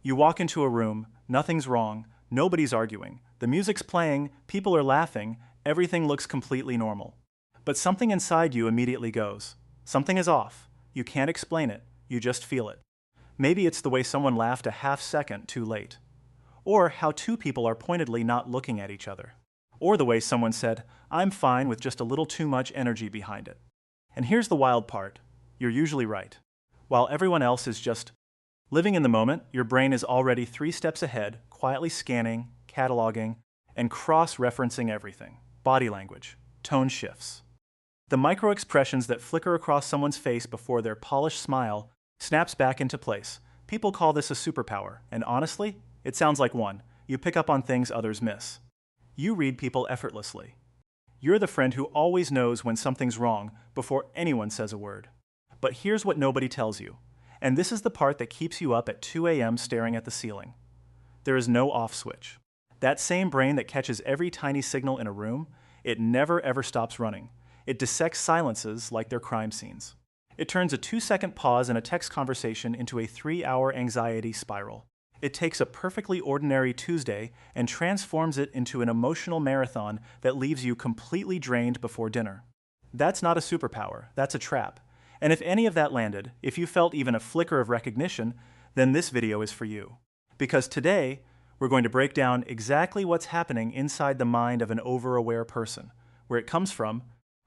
You walk into a room, nothing's wrong, nobody's arguing, the music's playing, people are laughing, everything looks completely normal. But something inside you immediately goes. Something is off. You can't explain it, you just feel it. Maybe it's the way someone laughed a half second too late. Or how two people are pointedly not looking at each other. Or the way someone said, "I'm fine," with just a little too much energy behind it. And here's the wild part. You're usually right. While everyone else is just living in the moment, your brain is already 3 steps ahead, quietly scanning, cataloging, and cross-referencing everything. Body language, tone shifts. The micro-expressions that flicker across someone's face before their polished smile snaps back into place. People call this a superpower, and honestly, it sounds like one. You pick up on things others miss. You read people effortlessly. You're the friend who always knows when something's wrong before anyone says a word. But here's what nobody tells you, and this is the part that keeps you up at 2 a.m. staring at the ceiling. There is no off switch. That same brain that catches every tiny signal in a room, it never ever stops running. It dissects silences like they're crime scenes. It turns a 2-second pause in a text conversation into a 3-hour anxiety spiral. It takes a perfectly ordinary Tuesday and transforms it into an emotional marathon that leaves you completely drained before dinner. That's not a superpower, that's a trap. And if any of that landed, if you felt even a flicker of recognition, then this video is for you. Because today, we're going to break down exactly what's happening inside the mind of an over-aware person, where it comes from,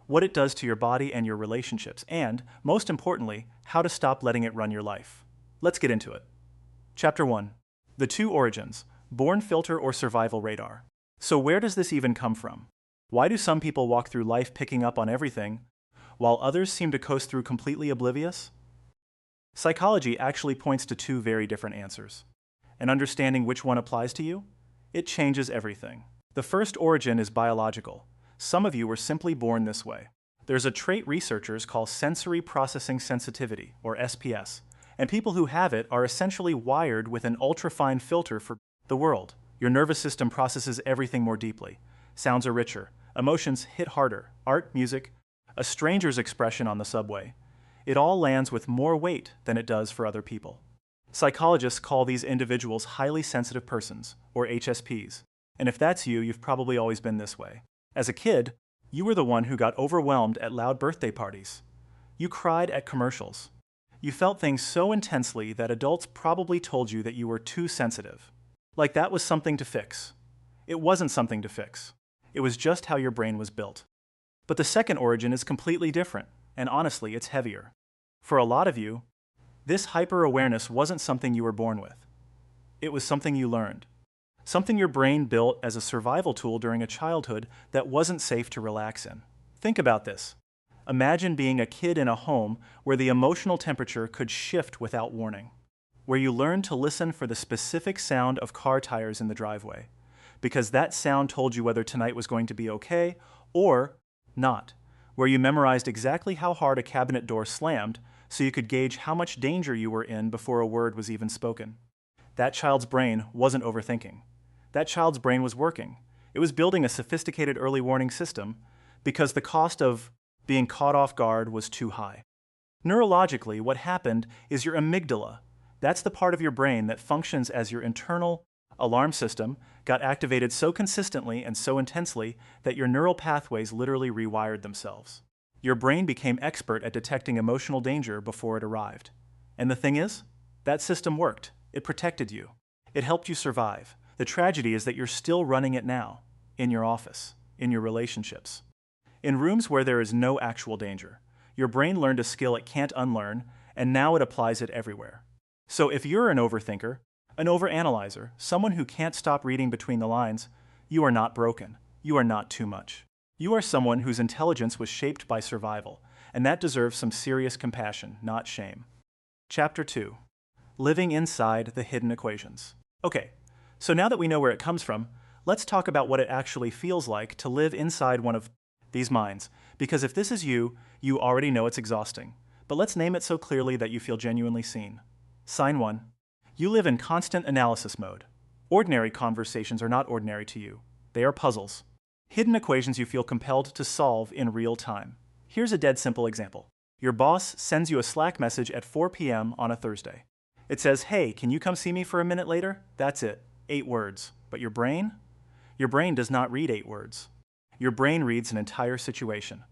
what it does to your body and your relationships, and, most importantly, how to stop letting it run your life. Let's get into it. Chapter 1. The 2 origins, born filter or survival radar. So where does this even come from? Why do some people walk through life picking up on everything, while others seem to coast through completely oblivious? Psychology actually points to 2 very different answers. And understanding which one applies to you, it changes everything. The first origin is biological. Some of you were simply born this way. There's a trait researchers call sensory processing sensitivity, or SPS, and people who have it are essentially wired with an ultrafine filter for the world. Your nervous system processes everything more deeply. Sounds are richer, emotions hit harder, art, music, a stranger's expression on the subway. It all lands with more weight than it does for other people. Psychologists call these individuals highly sensitive persons, or HSPs, and if that's you, you've probably always been this way. As a kid, you were the one who got overwhelmed at loud birthday parties. You cried at commercials. You felt things so intensely that adults probably told you that you were too sensitive. Like that was something to fix. It wasn't something to fix. It was just how your brain was built. But the second origin is completely different, and honestly, it's heavier. For a lot of you, this hyper-awareness wasn't something you were born with. It was something you learned. Something your brain built as a survival tool during a childhood that wasn't safe to relax in. Think about this. Imagine being a kid in a home where the emotional temperature could shift without warning, where you learned to listen for the specific sound of car tires in the driveway, because that sound told you whether tonight was going to be okay or not, where you memorized exactly how hard a cabinet door slammed so you could gauge how much danger you were in before a word was even spoken. That child's brain wasn't overthinking. That child's brain was working. It was building a sophisticated early warning system because the cost of being caught off guard was too high. Neurologically, what happened is your amygdala, that's the part of your brain that functions as your internal alarm system, got activated so consistently and so intensely that your neural pathways literally rewired themselves. Your brain became expert at detecting emotional danger before it arrived. And the thing is, that system worked. It protected you. It helped you survive. The tragedy is that you're still running it now, in your office, in your relationships. In rooms where there is no actual danger, your brain learned a skill it can't unlearn, and now it applies it everywhere. So if you're an overthinker, an overanalyzer, someone who can't stop reading between the lines, you are not broken. You are not too much. You are someone whose intelligence was shaped by survival, and that deserves some serious compassion, not shame. Chapter 2. Living inside the hidden equations. Okay, so now that we know where it comes from, let's talk about what it actually feels like to live inside one of these minds, because if this is you, you already know it's exhausting. But let's name it so clearly that you feel genuinely seen. Sign 1. You live in constant analysis mode. Ordinary conversations are not ordinary to you. They are puzzles. Hidden equations you feel compelled to solve in real time. Here's a dead simple example. Your boss sends you a Slack message at 4 p.m. on a Thursday. It says, hey, can you come see me for a minute later? That's it. 8 words. But your brain? Your brain does not read 8 words. Your brain reads an entire situation.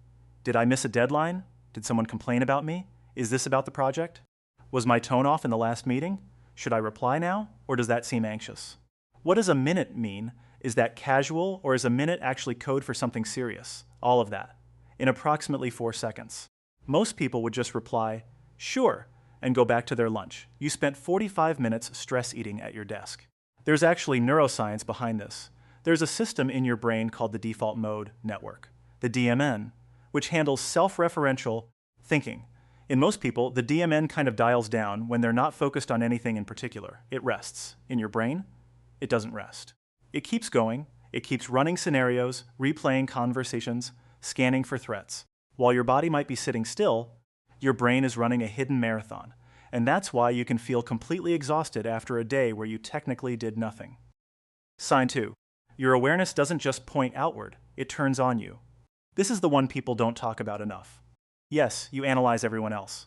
Did I miss a deadline? Did someone complain about me? Is this about the project? Was my tone off in the last meeting? Should I reply now, or does that seem anxious? What does a minute mean? Is that casual, or is a minute actually code for something serious? All of that, in approximately 4 seconds. Most people would just reply, sure, and go back to their lunch. You spent 45 minutes stress eating at your desk. There's actually neuroscience behind this. There's a system in your brain called the default mode network, the DMN, which handles self-referential thinking. In most people, the DMN kind of dials down when they're not focused on anything in particular. It rests. In your brain, it doesn't rest. It keeps going. It keeps running scenarios, replaying conversations, scanning for threats. While your body might be sitting still, your brain is running a hidden marathon. And that's why you can feel completely exhausted after a day where you technically did nothing. Sign 2. Your awareness doesn't just point outward, it turns on you. This is the one people don't talk about enough. Yes, you analyze everyone else,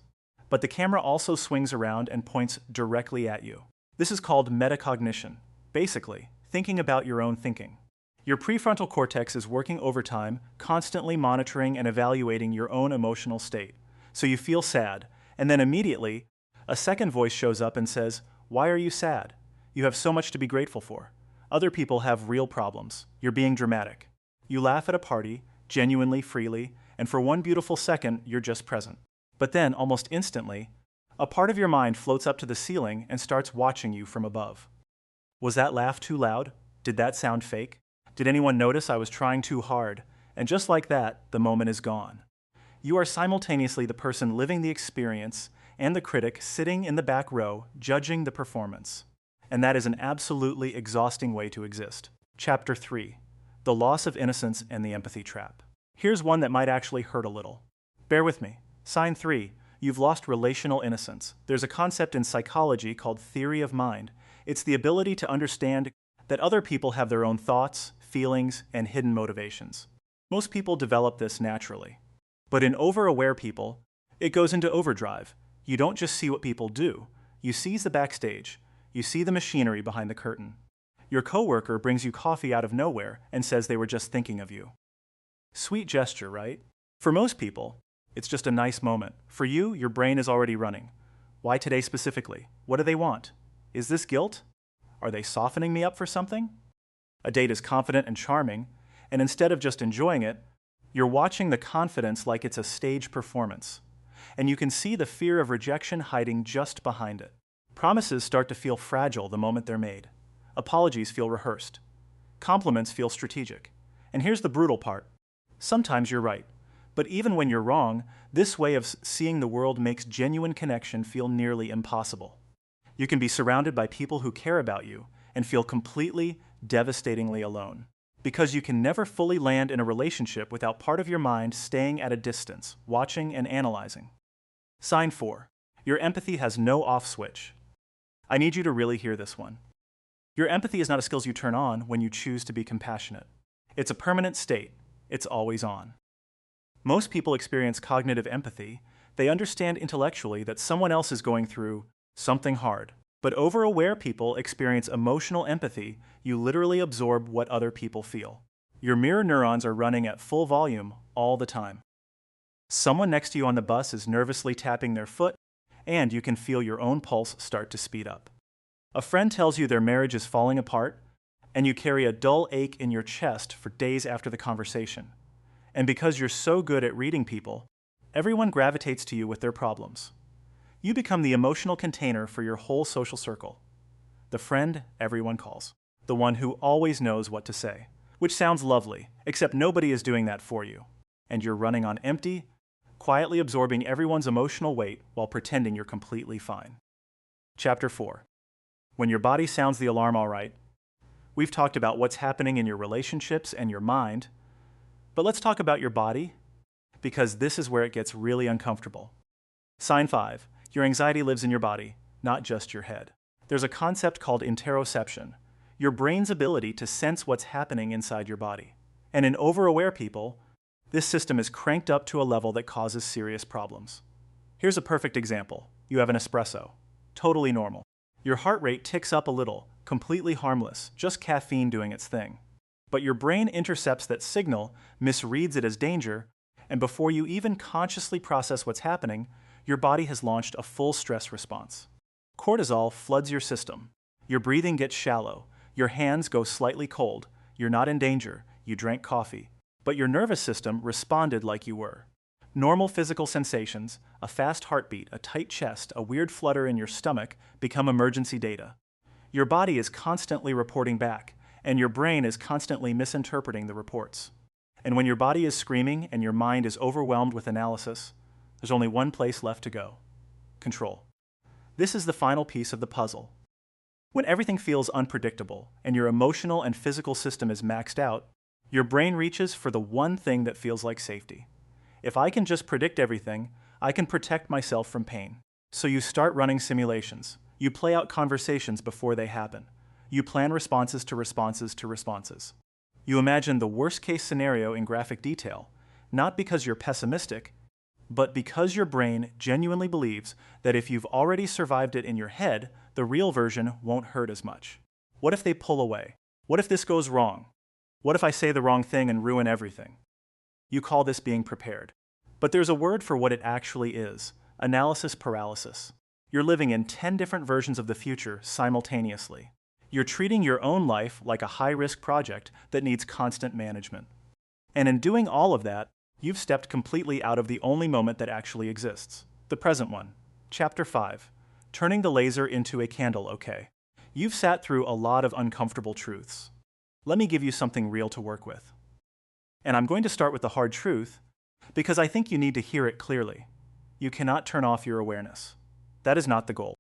but the camera also swings around and points directly at you. This is called metacognition, basically, thinking about your own thinking. Your prefrontal cortex is working overtime, constantly monitoring and evaluating your own emotional state. So you feel sad, and then immediately, a second voice shows up and says, why are you sad? You have so much to be grateful for. Other people have real problems. You're being dramatic. You laugh at a party, genuinely, freely, and for one beautiful second, you're just present. But then, almost instantly, a part of your mind floats up to the ceiling and starts watching you from above. Was that laugh too loud? Did that sound fake? Did anyone notice I was trying too hard? And just like that, the moment is gone. You are simultaneously the person living the experience and the critic sitting in the back row, judging the performance. And that is an absolutely exhausting way to exist. Chapter 3. The Loss of Innocence and the Empathy Trap. Here's one that might actually hurt a little. Bear with me. Sign 3. You've lost relational innocence. There's a concept in psychology called theory of mind. It's the ability to understand that other people have their own thoughts, feelings, and hidden motivations. Most people develop this naturally. But in over-aware people, it goes into overdrive. You don't just see what people do. You seize the backstage. You see the machinery behind the curtain. Your coworker brings you coffee out of nowhere and says they were just thinking of you. Sweet gesture, right? For most people, it's just a nice moment. For you, your brain is already running. Why today specifically? What do they want? Is this guilt? Are they softening me up for something? A date is confident and charming, and instead of just enjoying it, you're watching the confidence like it's a stage performance. And you can see the fear of rejection hiding just behind it. Promises start to feel fragile the moment they're made. Apologies feel rehearsed. Compliments feel strategic. And here's the brutal part. Sometimes you're right. But even when you're wrong, this way of seeing the world makes genuine connection feel nearly impossible. You can be surrounded by people who care about you and feel completely, devastatingly alone. Because you can never fully land in a relationship without part of your mind staying at a distance, watching and analyzing. Sign 4. Your empathy has no off switch. I need you to really hear this one. Your empathy is not a skill you turn on when you choose to be compassionate. It's a permanent state. It's always on. Most people experience cognitive empathy. They understand intellectually that someone else is going through something hard. But over-aware people experience emotional empathy. You literally absorb what other people feel. Your mirror neurons are running at full volume all the time. Someone next to you on the bus is nervously tapping their foot, and you can feel your own pulse start to speed up. A friend tells you their marriage is falling apart, and you carry a dull ache in your chest for days after the conversation. And because you're so good at reading people, everyone gravitates to you with their problems. You become the emotional container for your whole social circle. The friend everyone calls. The one who always knows what to say. Which sounds lovely, except nobody is doing that for you. And you're running on empty, quietly absorbing everyone's emotional weight while pretending you're completely fine. Chapter 4. When your body sounds the alarm all right. We've talked about what's happening in your relationships and your mind, but let's talk about your body, because this is where it gets really uncomfortable. Sign 5. Your anxiety lives in your body, not just your head. There's a concept called interoception, your brain's ability to sense what's happening inside your body. And in over-aware people, this system is cranked up to a level that causes serious problems. Here's a perfect example. You have an espresso. totally normal. Your heart rate ticks up a little, completely harmless, just caffeine doing its thing. But your brain intercepts that signal, misreads it as danger, and before you even consciously process what's happening, your body has launched a full stress response. Cortisol floods your system. Your breathing gets shallow. Your hands go slightly cold. You're not in danger. You drank coffee. But your nervous system responded like you were. Normal physical sensations, a fast heartbeat, a tight chest, a weird flutter in your stomach, become emergency data. Your body is constantly reporting back, and your brain is constantly misinterpreting the reports. And when your body is screaming and your mind is overwhelmed with analysis, there's only one place left to go: control. This is the final piece of the puzzle. When everything feels unpredictable and your emotional and physical system is maxed out, your brain reaches for the one thing that feels like safety. If I can just predict everything, I can protect myself from pain. So you start running simulations. You play out conversations before they happen. You plan responses to responses to responses. You imagine the worst-case scenario in graphic detail, not because you're pessimistic, but because your brain genuinely believes that if you've already survived it in your head, the real version won't hurt as much. What if they pull away? What if this goes wrong? What if I say the wrong thing and ruin everything? You call this being prepared. But there's a word for what it actually is: analysis paralysis. You're living in 10 different versions of the future simultaneously. You're treating your own life like a high-risk project that needs constant management. And in doing all of that, you've stepped completely out of the only moment that actually exists, the present one. Chapter 5. Turning the laser into a candle, okay. You've sat through a lot of uncomfortable truths. Let me give you something real to work with. And I'm going to start with the hard truth, because I think you need to hear it clearly. You cannot turn off your awareness. That is not the goal.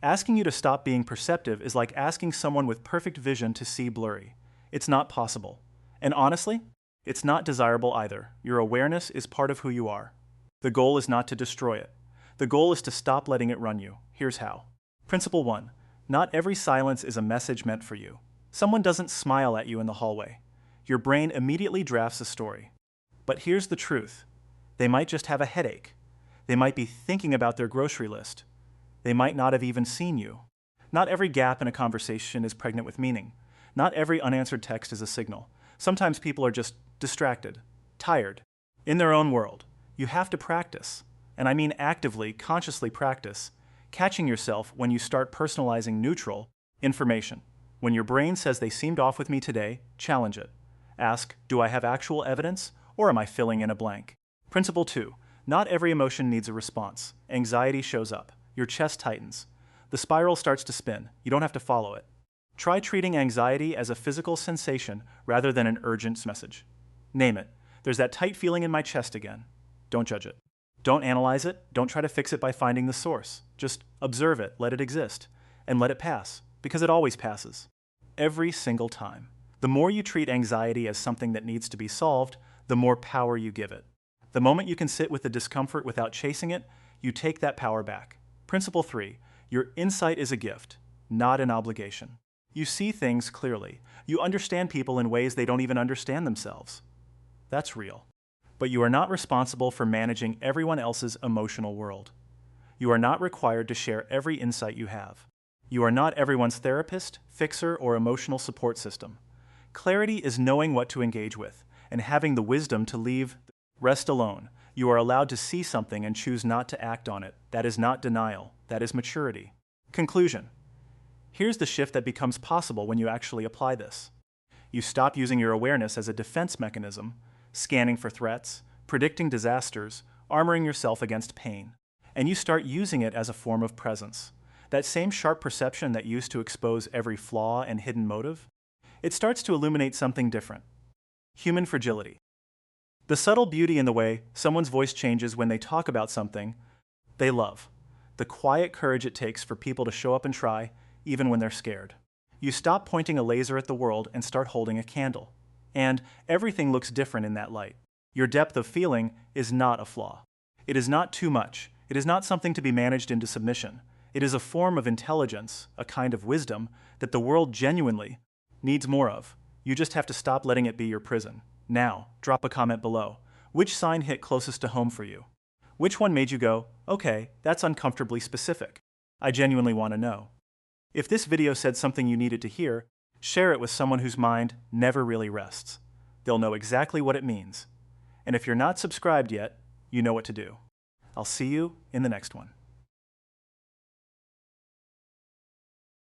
Asking you to stop being perceptive is like asking someone with perfect vision to see blurry. It's not possible. And honestly, it's not desirable either. Your awareness is part of who you are. The goal is not to destroy it. The goal is to stop letting it run you. Here's how. Principle 1. Not every silence is a message meant for you. Someone doesn't smile at you in the hallway. Your brain immediately drafts a story. But here's the truth. They might just have a headache. They might be thinking about their grocery list. They might not have even seen you. Not every gap in a conversation is pregnant with meaning. Not every unanswered text is a signal. Sometimes people are just distracted, tired, in their own world. You have to practice, and I mean actively, consciously practice, catching yourself when you start personalizing neutral information. When your brain says they seemed off with me today, challenge it. Ask, do I have actual evidence, or am I filling in a blank? Principle 2. Not every emotion needs a response. Anxiety shows up. Your chest tightens. The spiral starts to spin. You don't have to follow it. Try treating anxiety as a physical sensation rather than an urgent message. Name it. There's that tight feeling in my chest again. Don't judge it. Don't analyze it. Don't try to fix it by finding the source. Just observe it, let it exist, and let it pass, because it always passes. Every single time. The more you treat anxiety as something that needs to be solved, the more power you give it. The moment you can sit with the discomfort without chasing it, you take that power back. Principle 3. Your insight is a gift, not an obligation. You see things clearly. You understand people in ways they don't even understand themselves. That's real. But you are not responsible for managing everyone else's emotional world. You are not required to share every insight you have. You are not everyone's therapist, fixer, or emotional support system. Clarity is knowing what to engage with and having the wisdom to leave the rest alone. You are allowed to see something and choose not to act on it. That is not denial. That is maturity. Conclusion. Here's the shift that becomes possible when you actually apply this. You stop using your awareness as a defense mechanism, scanning for threats, predicting disasters, armoring yourself against pain, and you start using it as a form of presence. That same sharp perception that used to expose every flaw and hidden motive, it starts to illuminate something different. Human fragility. The subtle beauty in the way someone's voice changes when they talk about something they love. The quiet courage it takes for people to show up and try, even when they're scared. You stop pointing a laser at the world and start holding a candle. And everything looks different in that light. Your depth of feeling is not a flaw. It is not too much. It is not something to be managed into submission. It is a form of intelligence, a kind of wisdom, that the world genuinely needs more of. You just have to stop letting it be your prison. Now, drop a comment below. Which sign hit closest to home for you? Which one made you go, okay, that's uncomfortably specific? I genuinely want to know. If this video said something you needed to hear, share it with someone whose mind never really rests. They'll know exactly what it means. And if you're not subscribed yet, you know what to do. I'll see you in the next one.